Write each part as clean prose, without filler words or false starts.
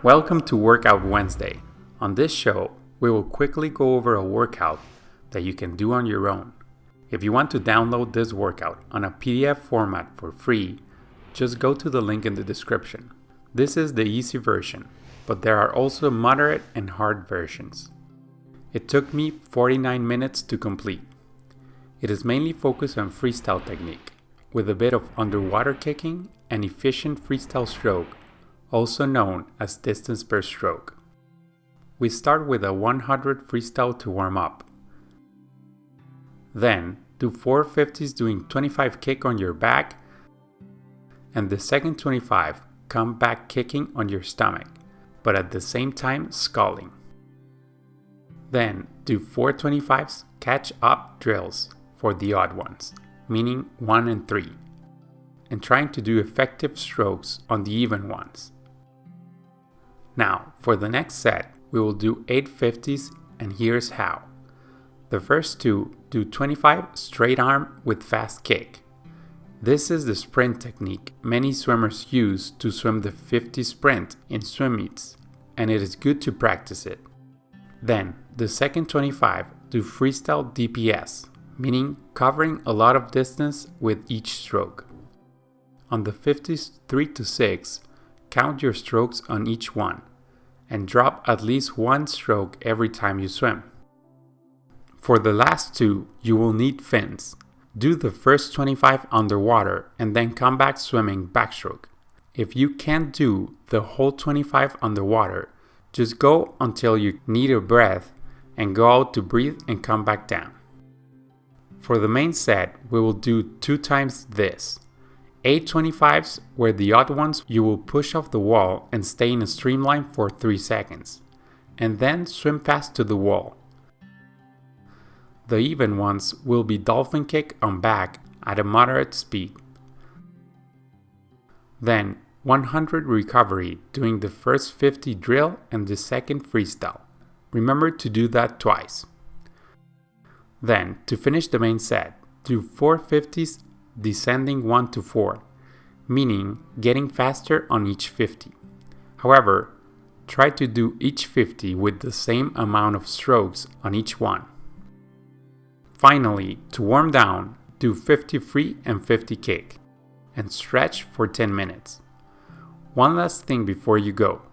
Welcome to Workout Wednesday. On this show, we will quickly go over a workout that you can do on your own. If you want to download this workout on a PDF format for free, just go to the link in the description. This is the easy version, but there are also moderate and hard versions. It took me 49 minutes to complete. It is mainly focused on freestyle technique, with a bit of underwater kicking and efficient freestyle stroke, also known as distance per stroke. We start with a 100 freestyle to warm up. Then do 4 50s doing 25 kick on your back, and the second 25 come back kicking on your stomach, but at the same time sculling. Then do 4 25s catch up drills for the odd ones, meaning 1 and 3, and trying to do effective strokes on the even ones. Now, for the next set, we will do 8 50s, and here's how. The first two do 25 straight arm with fast kick. This is the sprint technique many swimmers use to swim the 50 sprint in swim meets, and it is good to practice it. Then, the second 25 do freestyle DPS, meaning covering a lot of distance with each stroke. On the 50s 3 to 6, count your strokes on each one, and drop at least one stroke every time you swim. For the last two, you will need fins. Do the first 25 underwater and then come back swimming backstroke. If you can't do the whole 25 underwater, just go until you need a breath and go out to breathe and come back down. For the main set, we will do 2 times this. 8 25s where the odd ones you will push off the wall and stay in a streamline for 3 seconds, and then swim fast to the wall. The even ones will be dolphin kick on back at a moderate speed. Then 100 recovery doing the first 50 drill and the second freestyle. Remember to do that twice. Then to finish the main set, do 4 50s descending 1 to 4, meaning getting faster on each 50. However, try to do each 50 with the same amount of strokes on each one. Finally, to warm down, do 50 free and 50 kick, and stretch for 10 minutes. One last thing before you go.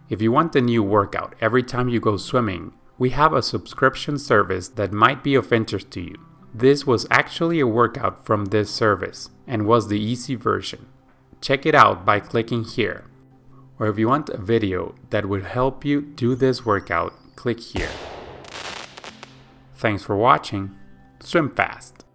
If you want a new workout every time you go swimming, we have a subscription service that might be of interest to you. This was actually a workout from this service and was the easy version. Check it out by clicking here. Or if you want a video that would help you do this workout, click here. Thanks for watching. Swim fast.